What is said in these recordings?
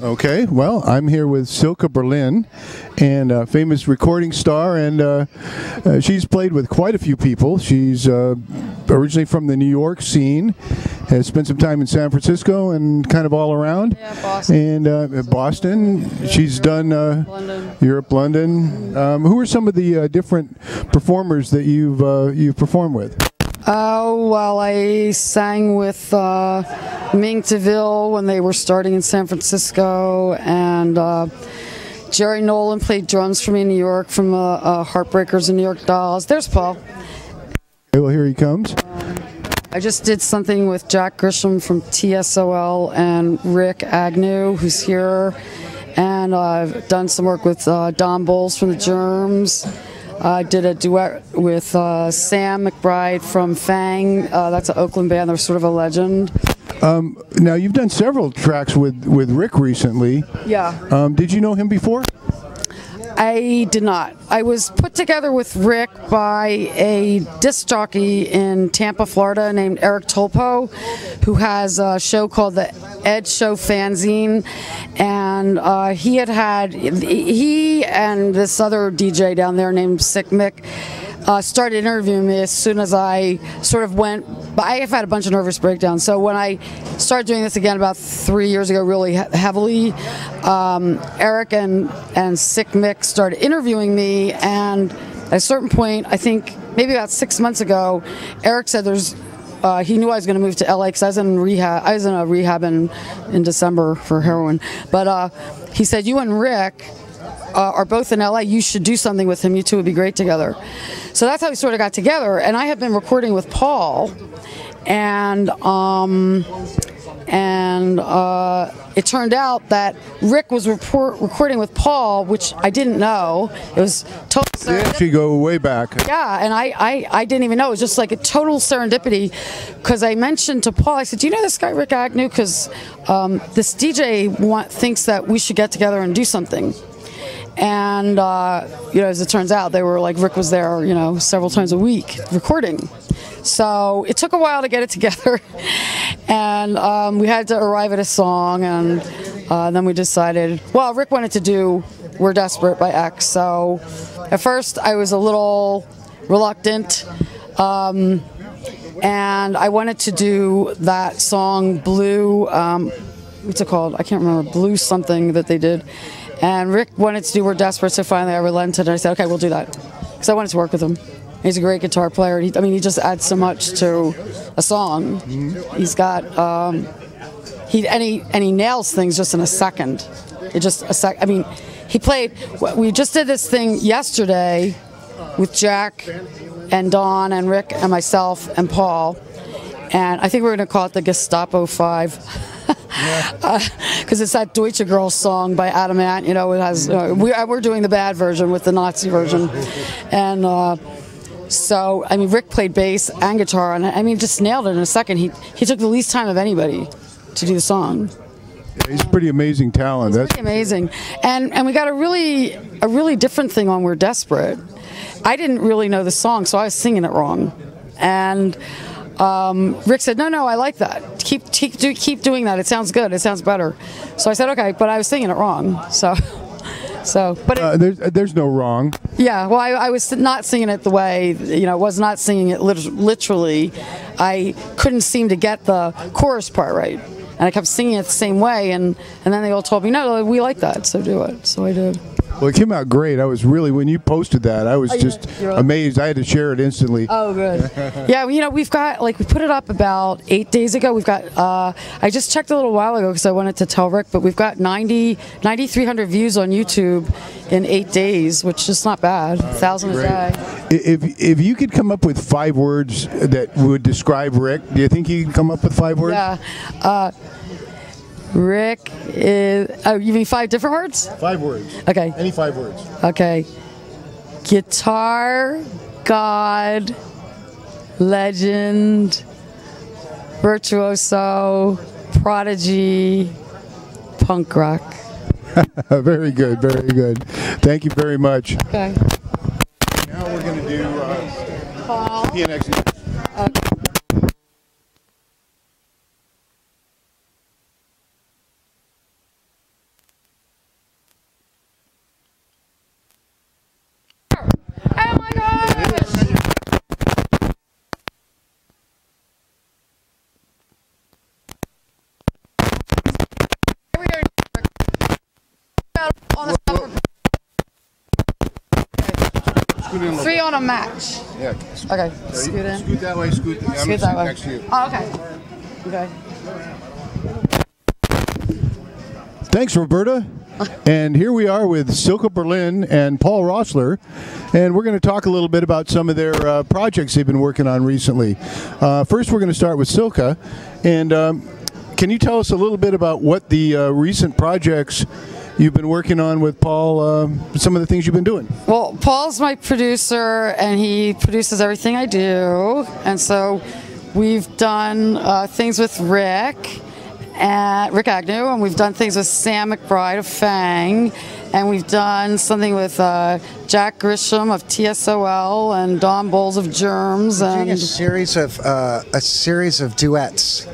Okay, well, I'm here with Silke Berlinn, and a famous recording star, and she's played with quite a few people. She's originally from the New York scene, has spent some time in San Francisco and kind of all around. Yeah, Boston. And Boston. She's done London. Europe, London. Who are some of the different performers that you've performed with? Oh, well, I sang with Ming DeVille when they were starting in San Francisco, and Jerry Nolan played drums for me in New York from Heartbreakers and New York Dolls. There's Paul. Okay, well, here he comes. I just did something with Jack Grisham from TSOL and Rick Agnew, who's here, and I've done some work with Don Bowles from the Germs. I did a duet with Sam McBride from Fang. That's an Oakland band. They're sort of a legend. Now, you've done several tracks with Rick recently. Yeah. Did you know him before? I did not. I was put together with Rick by a disc jockey in Tampa, Florida named Eric Tolpo, who has a show called the Ed Show Fanzine, and he and this other DJ down there named Sick Mick started interviewing me as soon as I sort of went. I have had a bunch of nervous breakdowns, so when I started doing this again about 3 years ago, really heavily, Eric and Sick Mick started interviewing me, and at a certain point, I think maybe about 6 months ago, Eric said he knew I was going to move to LA because I was in rehab. I was in a rehab in December for heroin, but he said, "You and Rick are both in LA. You should do something with him. You two would be great together." So that's how we sort of got together. And I have been recording with Paul, and it turned out that Rick was recording with Paul, which I didn't know. It was total serendipity. They actually go way back. Yeah, and I didn't even know. It was just like a total serendipity, because I mentioned to Paul, I said, "Do you know this guy Rick Agnew? Because this DJ thinks that we should get together and do something." And as it turns out, they were like, Rick was there, several times a week recording. So it took a while to get it together, and we had to arrive at a song, and then we decided, well, Rick wanted to do "We're Desperate" by X. So at first I was a little reluctant, and I wanted to do that song Blue, what's it called? I can't remember, Blue something that they did. And Rick wanted to do "We're Desperate," so finally I relented and I said, "Okay, we'll do that," because I wanted to work with him. He's a great guitar player. He just adds so much to a song. He's got he nails things just in a second. He played. We just did this thing yesterday with Jack and Don and Rick and myself and Paul, and I think we're going to call it the Gestapo 5. Because it's that Deutsche Girl song by Adam Ant, it has, we're doing the bad version with the Nazi version, and Rick played bass and guitar, and just nailed it in a second. He took the least time of anybody to do the song. Yeah, he's a pretty amazing talent. That's pretty amazing, and we got a really different thing on "We're Desperate." I didn't really know the song, so I was singing it wrong, and Rick said, "No, I like that. Keep doing that. It sounds good. It sounds better." So I said, "Okay," but I was singing it wrong. But there's no wrong. Yeah, well, I was not singing it the way, was not singing it literally. I couldn't seem to get the chorus part right, and I kept singing it the same way. And then they all told me, "No, we like that, so do it." So I did. Well, it came out great. I was really, when you posted that, I was just amazed. I had to share it instantly. Oh, good. Yeah, we've got, we put it up about 8 days ago. We've got, I just checked a little while ago because I wanted to tell Rick, but we've got 9,300 views on YouTube in 8 days, which is not bad. 1,000 a day. If you could come up with 5 words that would describe Rick, do you think you can come up with 5 words? Yeah. Rick is... Oh, you mean 5 different words? 5 words. Okay. Any 5 words. Okay. Guitar, God, legend, virtuoso, prodigy, punk rock. Very good, very good. Thank you very much. Okay. Now we're going to do Paul. PNX next. Okay. scoot in a little 3 bit. on a match. Yeah. Okay, scoot in. Scoot that way. Scoot. I'm Scoot that way. next to you. Oh, okay. Okay. Thanks, Roberta. And here we are with Silke Berlinn and Paul Rossler, and we're going to talk a little bit about some of their projects they've been working on recently. First, we're going to start with Silke, and can you tell us a little bit about what the recent projects you've been working on with Paul, some of the things you've been doing? Well, Paul's my producer, and he produces everything I do, and so we've done things with Rick Agnew, and we've done things with Sam McBride of Fang, and we've done something with Jack Grisham of TSOL and Don Bowles of Germs. We're doing And a series of duets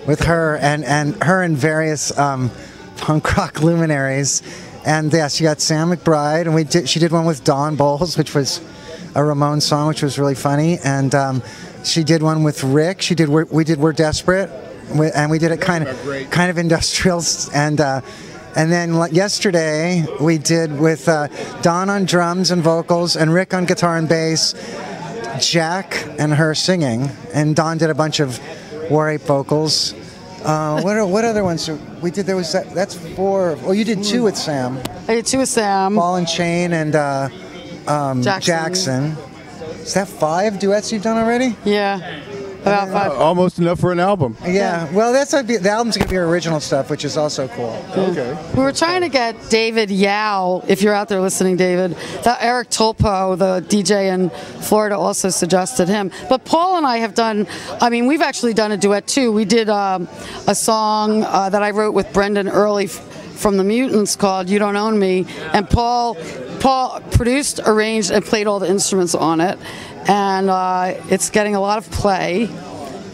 with her and various punk rock luminaries. And yeah, she got Sam McBride, and she did one with Don Bowles, which was a Ramones song, which was really funny. And she did one with Rick. We did We're Desperate. And we did it kind of industrial, and then yesterday we did with Don on drums and vocals and Rick on guitar and bass, Jack and her singing, and Don did a bunch of War Ape vocals. What other ones we did? There was that's 4. Oh, you did 2 with Sam. I did 2 with Sam. Ball and Chain and Jackson. Is that 5 duets you've done already? Yeah. About 5. Almost enough for an album. Yeah. Well, the album's gonna be original stuff, which is also cool. Okay. We were trying to get David Yao, if you're out there listening, David. That Eric Tolpo, the DJ in Florida, also suggested him. But Paul and I have done, we've actually done a duet too. We did a song that I wrote with Brendan Early from the Mutants called You Don't Own Me. And Paul produced, arranged, and played all the instruments on it. And it's getting a lot of play,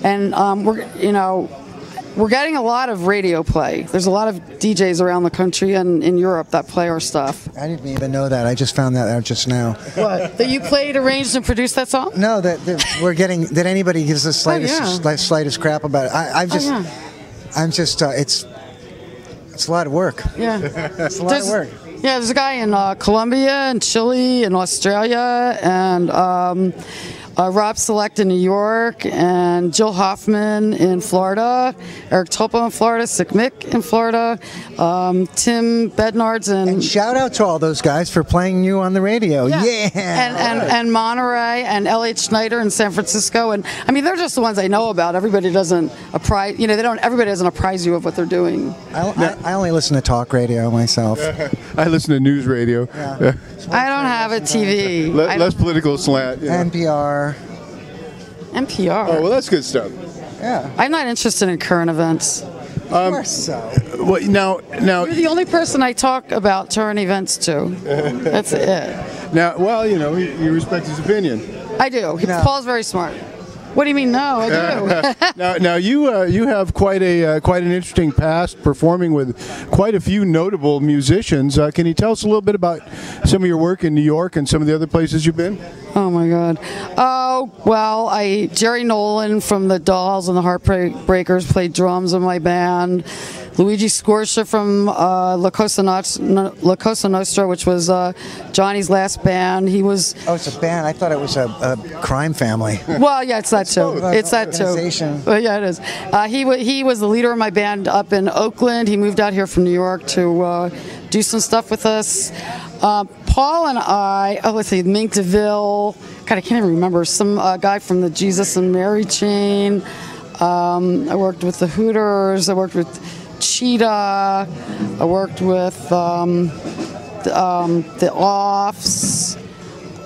and we're getting a lot of radio play. There's a lot of DJs around the country and in Europe that play our stuff. I didn't even know that. I just found that out just now. What? That you played, arranged, and produced that song? No, that we're getting that anybody gives the slightest crap about it. It's a lot of work. Yeah, It's a lot of work. Yeah, there's a guy in Colombia and Chile and Australia, and Rob Select in New York, and Jill Hoffman in Florida, Eric Topo in Florida, Sick Mick in Florida, Tim Bednards in... And shout out to all those guys for playing you on the radio. Yeah! And Monterey, and L.H. Schneider in San Francisco, and they're just the ones I know about. Everybody doesn't apprise, everybody doesn't apprise you of what they're doing. I only listen to talk radio myself. I listen to news radio. Yeah. I don't have a TV. Less political slant. NPR. NPR. Oh, well, that's good stuff. Yeah. I'm not interested in current events. Of course so. Well, now You're the only person I talk about current events to. That's it. Now, well, you respect his opinion. I do. Paul's very smart. What do you mean? No, I do. Now you have quite an interesting past performing with quite a few notable musicians. Can you tell us a little bit about some of your work in New York and some of the other places you've been? Oh my God. Oh well, Jerry Nolan from the Dolls and the Heartbreakers played drums in my band. Luigi Scorcia from La Cosa Nostra, which was Johnny's last band. He was... Oh, it's a band. I thought it was a crime family. Well, yeah, it's that too. It's that too. But yeah, it is. He was the leader of my band up in Oakland. He moved out here from New York to do some stuff with us. Paul and I, let's see, Mink DeVille. God, I can't even remember. Some guy from the Jesus and Mary chain. I worked with the Hooters. I worked with Cheetah. I worked with the Offs.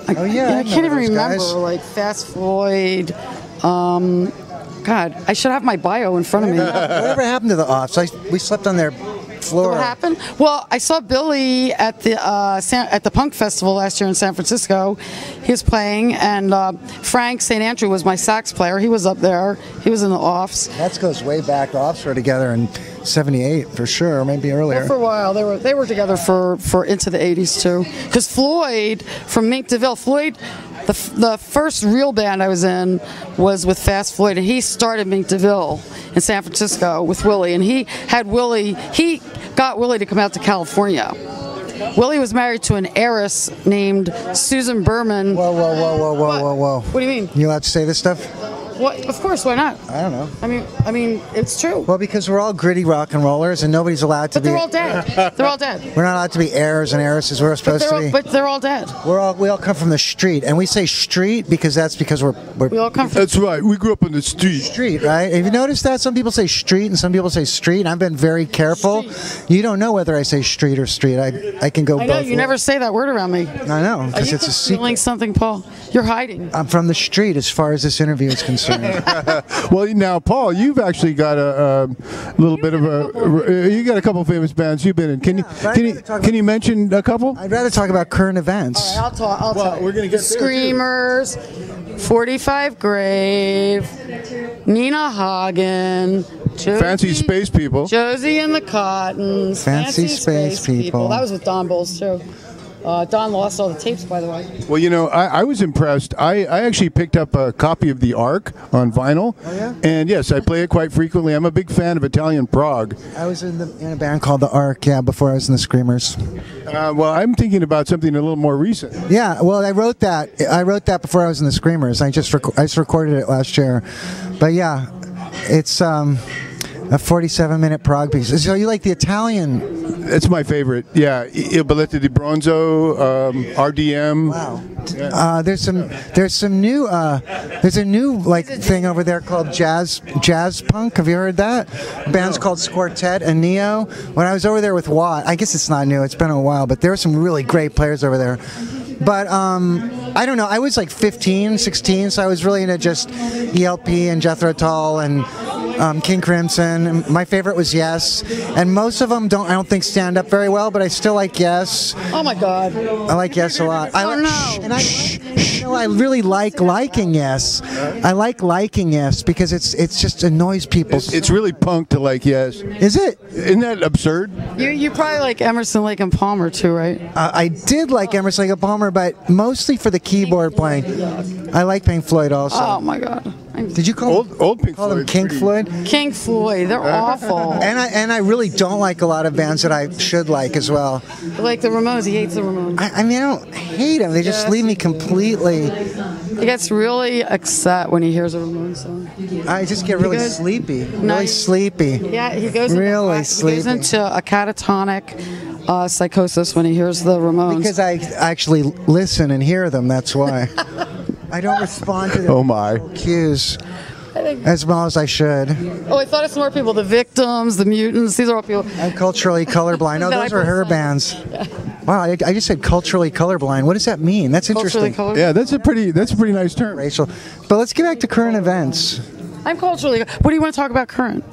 I can't even remember. Guys. Like Fast Floyd. God, I should have my bio in front of me. Whatever happened to the Offs? We slept on their floor. What happened? Well, I saw Billy at the Punk Festival last year in San Francisco. He was playing, and Frank St. Andrew was my sax player. He was up there. He was in the Offs. That goes way back. The Offs were together in '78 for sure, maybe earlier. Well, for a while, they were together for into the '80s too. Because Floyd from Mink DeVille, the first real band I was in was with Fast Floyd, and he started Mink DeVille in San Francisco with Willie, and he got Willie to come out to California. Willie was married to an heiress named Susan Berman. Whoa, whoa, whoa, whoa, whoa, whoa, whoa. What do you mean? You allowed to say this stuff? What? Of course, why not? I don't know. I mean, it's true. Well, because we're all gritty rock and rollers, and nobody's allowed to But be. they're all dead. They're all dead. We're not allowed to be heirs and heiresses. We're supposed to be. But they're all dead. We all come from the street, and we say street because we're We all come from. That's right. We grew up on the street. street, right? Have you noticed that some people say street and some people say street? And I've been very careful. You don't know whether I say street or street. I can go I know both you never say that word around me. I know Are because you it's a secret. concealing something, Paul? You're hiding. I'm from the street as far as this interview is concerned. Well, now, Paul, you've actually got a little bit of a. You got a couple famous bands you've been in. Can you mention a couple? I'd rather talk about current events. All right, I'll talk. we're gonna get there, too. Screamers, 45 Grave, Nina Hagen, Fancy Space People. Josie and the Cottons, Fancy Space People. That was with Don Bowles too. Don lost all the tapes, by the way. Well, you know, I was impressed. I actually picked up a copy of The Ark on vinyl. Oh, yeah? And yes, I play it quite frequently. I'm a big fan of Italian prog. I was in a band called The Ark, before I was in the Screamers. Well, I'm thinking about something a little more recent. Yeah, well, I wrote that before I was in the Screamers. I just recorded it last year. But yeah, it's a 47-minute prog piece. So you like the Italian? It's my favorite. Yeah, Il Balletto di Bronzo, RDM. Wow. Yeah. There's a new thing over there called jazz punk. Have you heard that? Bands called Squartet and Neo. When I was over there with Watt, I guess it's not new. It's been a while, but there were some really great players over there. But I don't know. I was like 15, 16, so I was really into just ELP and Jethro Tull and King Crimson. And my favorite was Yes, and most of them I don't think stand up very well, but I still like Yes. Oh my God. I like Yes a lot. I really like liking Yes. I like liking Yes because it's just annoys people. It's really punk to like Yes. Is it? Isn't that absurd? You probably like Emerson, Lake and Palmer too, right? I did like Emerson, Lake and Palmer, but mostly for the keyboard playing. I like Pink Floyd also. Oh my God. Did you call old Pink them Floyd? King Floyd? King Floyd, they're awful. And I really don't like a lot of bands that I should like as well. Like the Ramones, he hates the Ramones. I mean, I don't hate them. They just leave me completely. He gets really upset when he hears a Ramones song. I just get really sleepy. Really sleepy. Yeah, he goes really he goes into a catatonic psychosis when he hears the Ramones. Because I actually listen and hear them. That's why. I don't respond to their cues as well as I should. Oh, I thought it's more people. The Victims, the Mutants. These are all people. I'm culturally colorblind. No, those are her bands. Wow, I just said culturally colorblind. What does that mean? That's interesting. Yeah, that's a pretty nice term. Rachel. But let's get back to current events. I'm culturally. What do you want to talk about current?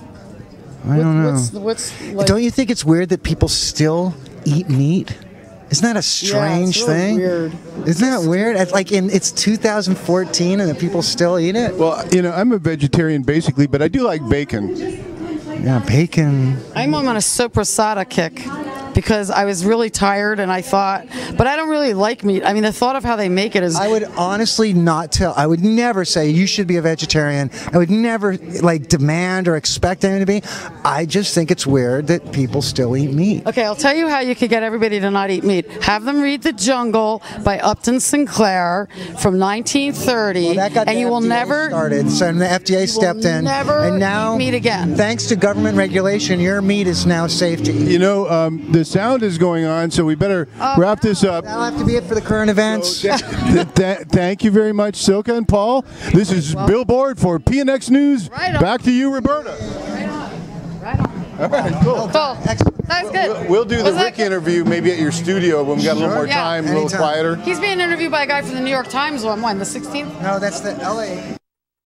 I don't know. What's like, don't you think it's weird that people still eat meat? Isn't that a strange it's really thing? Weird. Isn't that weird? It's 2014 and the people still eat it? Well, you know, I'm a vegetarian basically, but I do like bacon. Yeah, bacon. I'm on a sopressata kick because I was really tired and I thought, but I don't really like meat. I mean, the thought of how they make it is. I would honestly not tell. I would never say you should be a vegetarian. I would never demand or expect anyone to be. I just think it's weird that people still eat meat. Okay, I'll tell you how you could get everybody to not eat meat. Have them read The Jungle by Upton Sinclair from 1930, Well, that got and the you will FDA never started. So the FDA stepped in, never and now eat meat again. Thanks to government regulation, your meat is now safe to eat. You know, the sound is going on, so we better wrap this up. That'll have to be it for the current events. Thank you very much, Silke and Paul. This is Billboard for PNX News. Right on. Back to you, Roberta. Right on. All right, cool. Cool. That's good. We'll do the Was that Rick good? interview maybe at your studio when we got a little more Yeah. time, a little Anytime. quieter. He's being interviewed by a guy from the New York Times on when, the 16th? No, that's the LA.